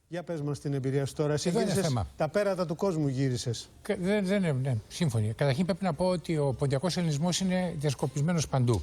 Για πες μας την εμπειρία σου τώρα. Εσύ γύρισες τα πέρατα του κόσμου γύρισες. Ναι, σύμφωνοι. Καταρχήν πρέπει να πω ότι ο ποντιακός ελληνισμός είναι διασκοπισμένος παντού.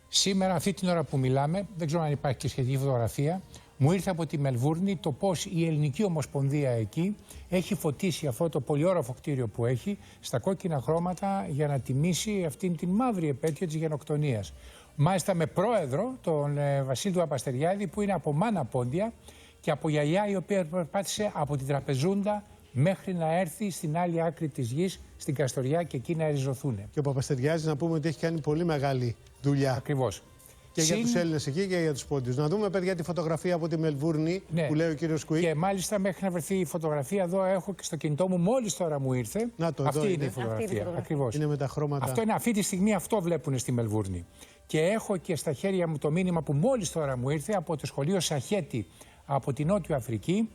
Σήμερα, αυτή την ώρα που μιλάμε, δεν ξέρω αν υπάρχει και σχετική φωτογραφία, μου ήρθε από τη Μελβούρνη το πώς η Ελληνική Ομοσπονδία εκεί έχει φωτίσει αυτό το πολυόροφο κτίριο που έχει στα κόκκινα χρώματα για να τιμήσει αυτήν την μαύρη επέτειο της γενοκτονίας. Μάλιστα με πρόεδρο τον Βασίλη του Απαστεριάδη, που είναι από μάνα πόντια, και από γιαγιά η οποία περπάτησε από την Τραπεζούντα μέχρι να έρθει στην άλλη άκρη της γης, στην Καστοριά, και εκεί να εριζωθούν. Και ο Παπαστεριάδης, να πούμε ότι έχει κάνει πολύ μεγάλη δουλειά. Ακριβώς. Και για τους Έλληνες εκεί και για τους πόντιους. Να δούμε, παιδιά, τη φωτογραφία από τη Μελβούρνη, ναι, που λέει ο κύριος Κουίκ. Και μάλιστα μέχρι να βρεθεί η φωτογραφία, εδώ έχω και στο κινητό μου, μόλις τώρα μου ήρθε. Αυτή είναι η φωτογραφία. Ακριβώς. Είναι με τα χρώματα. Αυτό είναι, αυτή τη στιγμή αυτό βλέπουν στη Μελβούρνη. Και έχω και στα χέρια μου το μήνυμα που μόλις τώρα μου ήρθε από το σχολείο Σαχέτη από την Νότια Αφρική,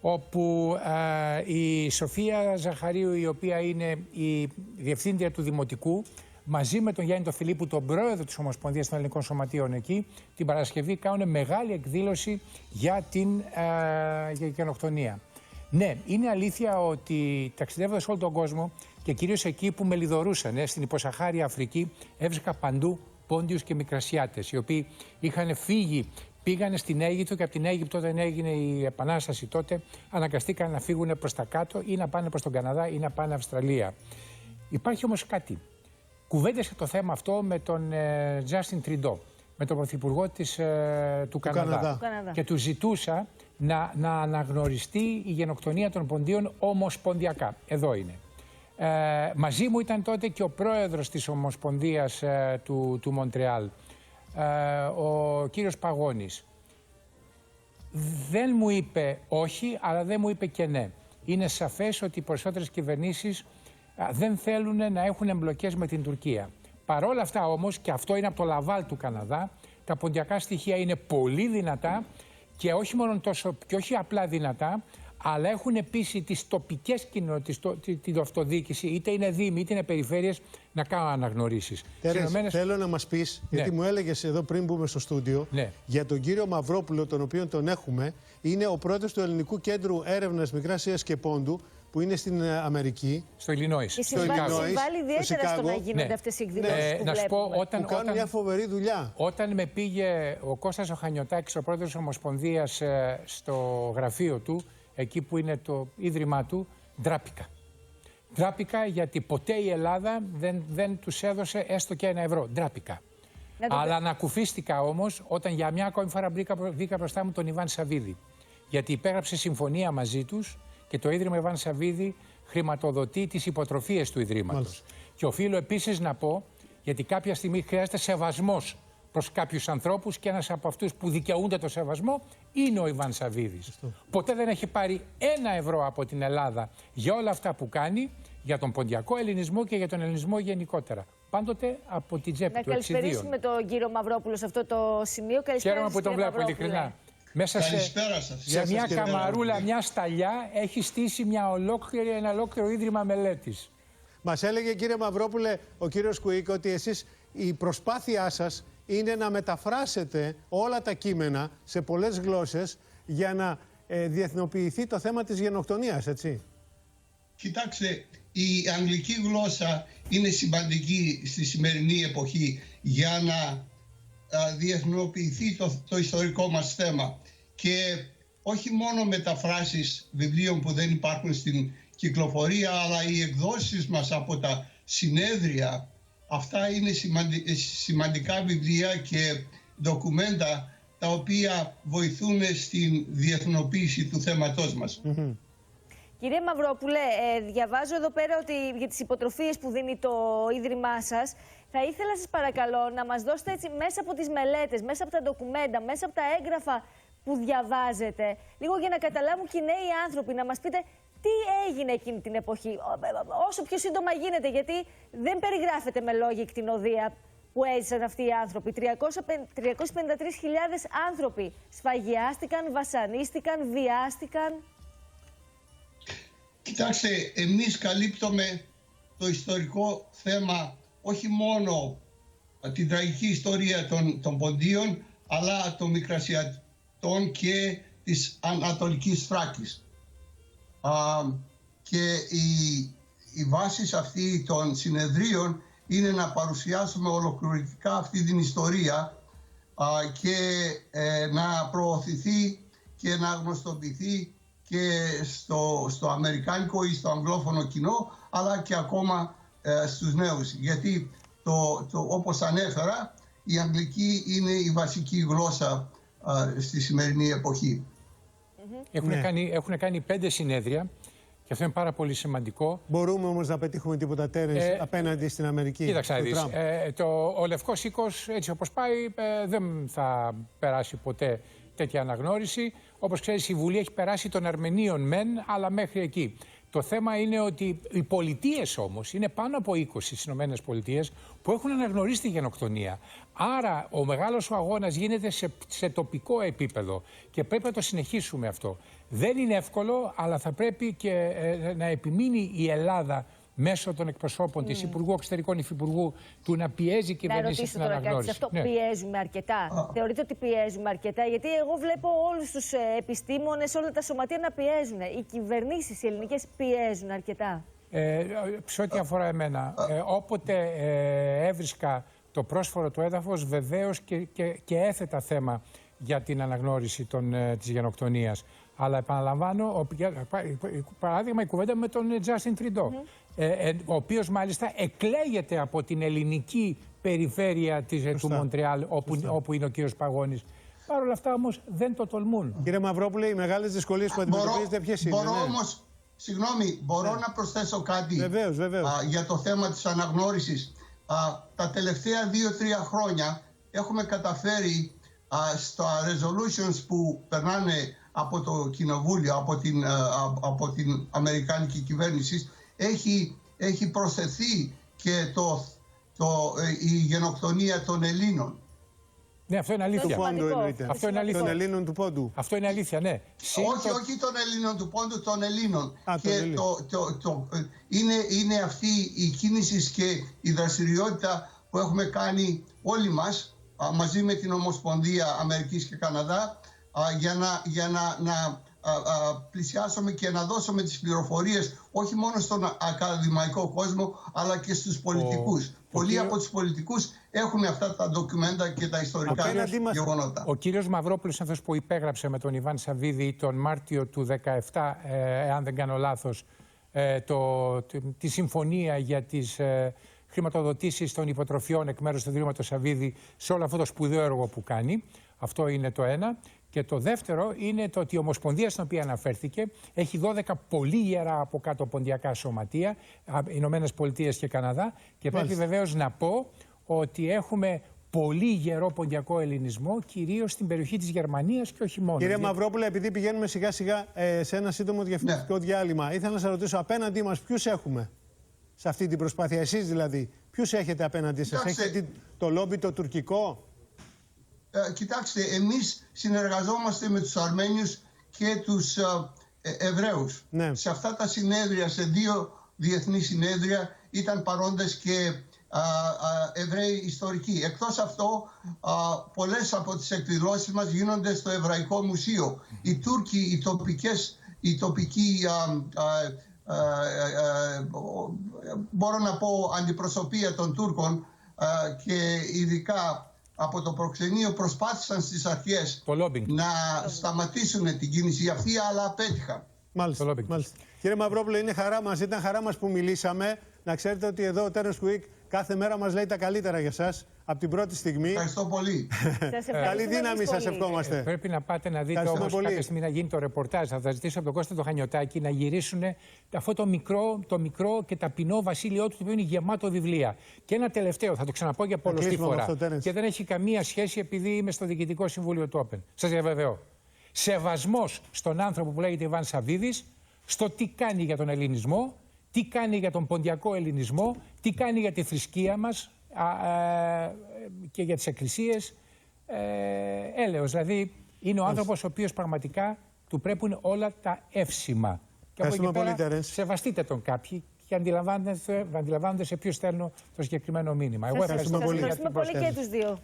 όπου η Σοφία Ζαχαρίου, η οποία είναι η διευθύντρια του Δημοτικού, μαζί με τον Γιάννη τον Φιλίππου, τον πρόεδρο της Ομοσπονδίας των Ελληνικών Σωματείων εκεί, την Παρασκευή κάνουν μεγάλη εκδήλωση για την γενοκτονία. Ναι, είναι αλήθεια ότι ταξιδεύοντας σε όλο τον κόσμο και κυρίως εκεί που με λιδωρούσαν, στην υποσαχάρια Αφρική, έβρισκα παντού Πόντιους και Μικρασιάτες, οι οποίοι είχαν φύγει. Πήγανε στην Αίγυπτο και από την Αίγυπτο, όταν έγινε η Επανάσταση τότε, αναγκαστήκαν να φύγουν προς τα κάτω ή να πάνε προς τον Καναδά ή να πάνε Αυστραλία. Υπάρχει όμως κάτι. Κουβέντεσε το θέμα αυτό με τον Τζάστιν Τριντό, με τον πρωθυπουργό του Καναδά. Και του ζητούσα να αναγνωριστεί η γενοκτονία των Ποντίων ομοσπονδιακά. Εδώ είναι. Μαζί μου ήταν τότε και ο πρόεδρος της Ομοσπονδίας του Μοντρεάλ, ο κύριος Παγώνης. Δεν μου είπε όχι, αλλά δεν μου είπε και ναι. Είναι σαφές ότι οι περισσότερες κυβερνήσεις δεν θέλουν να έχουν εμπλοκές με την Τουρκία. Παρόλα αυτά όμως, και αυτό είναι από το Λαβάλ του Καναδά, τα ποντιακά στοιχεία είναι πολύ δυνατά και όχι μόνο τόσο, και όχι απλά δυνατά, αλλά έχουν επίσης τις τοπικές κοινότητες, την αυτοδιοίκηση, είτε είναι δήμοι είτε είναι περιφέρειες, να κάνουν αναγνωρίσεις. Θέλω να μας πεις, ναι, γιατί μου έλεγες εδώ πριν μπούμε στο στούντιο, ναι, για τον κύριο Μαυρόπουλο, τον οποίο τον έχουμε, είναι ο πρόεδρος του Ελληνικού Κέντρου Έρευνας Μικράς Ασίας και Πόντου, που είναι στην Αμερική. Στο Ιλινόις. Και συμβάλλει ιδιαίτερα στο να γίνονται, ναι, αυτές οι εκδηλώσεις που να σου πω, που κάνουν μια φοβερή δουλειά. Όταν με πήγε ο Κώστας ο Χανιωτάκης, ο πρόεδρος της Ομοσπονδίας, στο γραφείο του, εκεί που είναι το ίδρυμά του, ντράπηκα. Ντράπηκα γιατί ποτέ η Ελλάδα δεν τους έδωσε έστω και €1. Ντράπηκα. Αλλά ανακουφίστηκα όμως όταν για μια ακόμη φορά βρήκα μπροστά μου τον Ιβάν Σαββίδη. Γιατί υπέγραψε συμφωνία μαζί τους και το Ίδρυμα Ιβάν Σαββίδη χρηματοδοτεί τις υποτροφίες του Ιδρύματος. Μάλιστα. Και οφείλω επίσης να πω, γιατί κάποια στιγμή χρειάζεται σεβασμός προς κάποιους ανθρώπους, και ένας από αυτούς που δικαιούνται το σεβασμό είναι ο Ιβάν Σαββίδης. Ποτέ δεν έχει πάρει €1 από την Ελλάδα για όλα αυτά που κάνει, για τον ποντιακό ελληνισμό και για τον ελληνισμό γενικότερα. Πάντοτε από την τσέπη του. Να καλησπερίσουμε τον κύριο Μαυρόπουλο σε αυτό το σημείο. Χαίρομαι που τον βλέπω, ειλικρινά. Μέσα σε μια καμαρούλα, μια σταλιά, έχει στήσει ένα ολόκληρο ίδρυμα μελέτης. Μας έλεγε, κύριε Μαυρόπουλε, ο κύριος Κουίκ, ότι εσείς, η προσπάθειά σας είναι να μεταφράσετε όλα τα κείμενα σε πολλές γλώσσες για να διεθνοποιηθεί το θέμα της γενοκτονίας, έτσι. Κοιτάξτε, η αγγλική γλώσσα είναι σημαντική στη σημερινή εποχή για να διεθνοποιηθεί το ιστορικό μας θέμα. Και όχι μόνο μεταφράσεις βιβλίων που δεν υπάρχουν στην κυκλοφορία, αλλά οι εκδόσεις μας από τα συνέδρια. Αυτά είναι σημαντικά βιβλία και ντοκουμέντα τα οποία βοηθούν στην διεθνοποίηση του θέματός μας. Κύριε Μαυρόπουλε, διαβάζω εδώ πέρα ότι για τις υποτροφίες που δίνει το Ίδρυμά σας, θα ήθελα σας παρακαλώ να μας δώσετε έτσι μέσα από τις μελέτες, μέσα από τα ντοκουμέντα, μέσα από τα έγγραφα που διαβάζετε, λίγο για να καταλάβουν και οι νέοι άνθρωποι, να μας πείτε τι έγινε εκείνη την εποχή, όσο πιο σύντομα γίνεται, γιατί δεν περιγράφεται με λόγια η κτηνοδεία που έζησαν αυτοί οι άνθρωποι. 353.000 άνθρωποι σφαγιάστηκαν, βασανίστηκαν, βιάστηκαν. Κοιτάξτε, εμείς καλύπτουμε το ιστορικό θέμα, όχι μόνο την τραγική ιστορία των Ποντίων, αλλά των Μικρασιατών και της Ανατολικής Θράκης. Και η βάση αυτή των συνεδρίων είναι να παρουσιάσουμε ολοκληρωτικά αυτή την ιστορία και να προωθηθεί και να γνωστοποιηθεί και στο αμερικάνικο ή στο αγγλόφωνο κοινό, αλλά και ακόμα στους νέους. Γιατί όπως ανέφερα, η αγγλική είναι η βασική γλώσσα στη σημερινή εποχή. Έχουν κάνει 5 συνέδρια και αυτό είναι πάρα πολύ σημαντικό. Μπορούμε όμως να πετύχουμε τίποτα τέρες απέναντι στην Αμερική? Κοίταξε να δεις. Ο Λευκός Οίκος, έτσι όπως πάει, δεν θα περάσει ποτέ τέτοια αναγνώριση. Όπως ξέρεις, η Βουλή έχει περάσει των Αρμενίων μεν, αλλά μέχρι εκεί. Το θέμα είναι ότι οι πολιτείες όμως, είναι πάνω από 20 στις Ηνωμένες Πολιτείες, που έχουν αναγνωρίσει τη γενοκτονία. Άρα ο μεγάλος αγώνας γίνεται σε τοπικό επίπεδο και πρέπει να το συνεχίσουμε αυτό. Δεν είναι εύκολο, αλλά θα πρέπει και να επιμείνει η Ελλάδα μέσω των εκπροσώπων της Υπουργού Εξωτερικών Υφυπουργού του να πιέζει κυβέρνηση στην αναγνώριση. Αυτό πιέζουμε αρκετά. Θεωρείτε ότι πιέζουμε αρκετά? Γιατί εγώ βλέπω όλους τους επιστήμονες, όλα τα σωματεία να πιέζουν. Οι κυβερνήσεις, οι ελληνικές, πιέζουν αρκετά. Σε ό,τι αφορά εμένα, όποτε έβρισκα το πρόσφορο του έδαφος, βεβαίως και έθετα θέμα για την αναγνώριση της γενοκτονίας. Αλλά επαναλαμβάνω, παράδειγμα η κουβέντα με τον Τζάστιν Τριντό, ο οποίος μάλιστα εκλέγεται από την ελληνική περιφέρεια του Μοντρεάλ, όπου είναι ο κύριος Παγώνης. Παρ' όλα αυτά όμως δεν το τολμούν. Κύριε Μαυρόπουλε, οι μεγάλες δυσκολίες που αντιμετωπίζετε ποιες είναι? Όμως, συγγνώμη, μπορώ να προσθέσω κάτι? Βεβαίως. Για το θέμα της αναγνώρισης. Τα τελευταία 2-3 χρόνια έχουμε καταφέρει στα resolutions που περνάνε από το Κοινοβούλιο, από την Αμερικάνικη κυβέρνηση, έχει προσθεθεί και η γενοκτονία των Ελλήνων. Ναι, αυτό είναι αλήθεια. Αυτό είναι αλήθεια. Των Ελλήνων του Πόντου. Αυτό είναι αλήθεια, ναι. Όχι των Ελλήνων του Πόντου, των Ελλήνων. Και είναι αυτή η κίνηση και η δραστηριότητα που έχουμε κάνει όλοι μας μαζί με την Ομοσπονδία Αμερικής και Καναδά για να πλησιάσουμε και να δώσουμε τις πληροφορίες όχι μόνο στον ακαδημαϊκό κόσμο αλλά και στους πολιτικούς. Πολλοί από τους πολιτικούς έχουν αυτά τα ντοκουμέντα και τα ιστορικά γεγονότα. Ο κύριος Μαυρόπουλος είναι αυτός που υπέγραψε με τον Ιβάν Σαββίδη τον Μάρτιο του 2017, αν δεν κάνω λάθος, τη συμφωνία για τις χρηματοδοτήσεις των υποτροφιών εκ μέρους του Ιδρύματος Σαββίδη σε όλο αυτό το σπουδαίο έργο που κάνει. Αυτό είναι το ένα. Και το δεύτερο είναι το ότι η Ομοσπονδία στην οποία αναφέρθηκε έχει 12 πολύ ιερά από κάτω ποντιακά σωματεία, Ηνωμένες Πολιτείες και Καναδά. Και πρέπει βεβαίως να πω ότι έχουμε πολύ γερό ποντιακό ελληνισμό, κυρίως στην περιοχή της Γερμανίας και όχι μόνο. Κύριε Μαυρόπουλε, επειδή πηγαίνουμε σιγά σιγά σε ένα σύντομο διαφημιστικό διάλειμμα, ήθελα να σας ρωτήσω απέναντί μας ποιους έχουμε σε αυτή την προσπάθεια, εσείς δηλαδή, ποιους έχετε απέναντί σας? Έχετε το λόμπι το τουρκικό? Κοιτάξτε, εμείς συνεργαζόμαστε με τους Αρμένιους και τους Εβραίους. Ναι. Σε αυτά τα συνέδρια, σε 2 διεθνή συνέδρια, ήταν παρόντες και Εβραίοι ιστορικοί. Εκτός αυτό, πολλές από τις εκδηλώσεις μας γίνονται στο Εβραϊκό Μουσείο. Οι Τούρκοι, οι τοπικοί, μπορώ να πω αντιπροσωπεία των Τούρκων και ειδικά από το προξενείο προσπάθησαν στις αρχές να σταματήσουν την κίνηση αυτή, αλλά απέτυχαν. Μάλιστα. Κύριε Μαυρόπουλε, ήταν χαρά μας που μιλήσαμε. Να ξέρετε ότι εδώ ο Τέρενς Κουίκ κάθε μέρα μας λέει τα καλύτερα για σας. Από την πρώτη στιγμή. Ευχαριστώ πολύ. Καλή δύναμη σας ευχόμαστε. Πρέπει να πάτε να δείτε όμως κάποια στιγμή να γίνει το ρεπορτάζ. Θα ζητήσω από τον Κώστα το Χανιωτάκη να γυρίσουν αυτό το μικρό και ταπεινό βασίλειό του, το οποίο είναι γεμάτο βιβλία. Και ένα τελευταίο, θα το ξαναπώ για πολλοστή φορά. Και δεν έχει καμία σχέση επειδή είμαι στο Διοικητικό Συμβούλιο του Όπεν. Σας διαβεβαιώ. Σεβασμός στον άνθρωπο που λέγεται Ιβάν Σαββίδης, στο τι κάνει για τον ελληνισμό, τι κάνει για τον ποντιακό ελληνισμό, τι κάνει για τη θρησκεία μας και για τις εκκλησίες. Έλεος, δηλαδή είναι ο άνθρωπος ο οποίος πραγματικά του πρέπουν όλα τα εύσημα. Και από εκεί πέρα σεβαστείτε τον κάποιοι και αντιλαμβάνονται σε ποιο στέλνω το συγκεκριμένο μήνυμα. Ευχαριστούμε πολύ και τους δύο.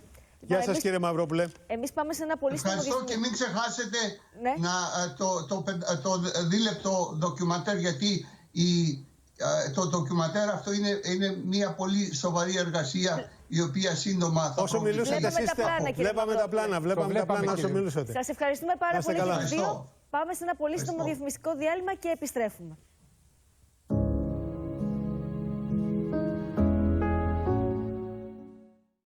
Γεια σας κύριε Μαυρόπουλε. Εμείς πάμε σε ένα πολύ Ευχαριστώ και μην ξεχάσετε ναι. το δίλεπτο ντοκιουματέρ, γιατί το ντοκιουματέρ αυτό είναι μια πολύ σοβαρή εργασία η οποία σύντομα θα όσο μιλούσατε εσείς, βλέπαμε τα πλάνα όσο μιλούσατε. Σας ευχαριστούμε πάρα πολύ και τους δύο. Ευχαριστώ. Πάμε σε ένα πολύ σύντομο διαφημιστικό διάλειμμα και επιστρέφουμε.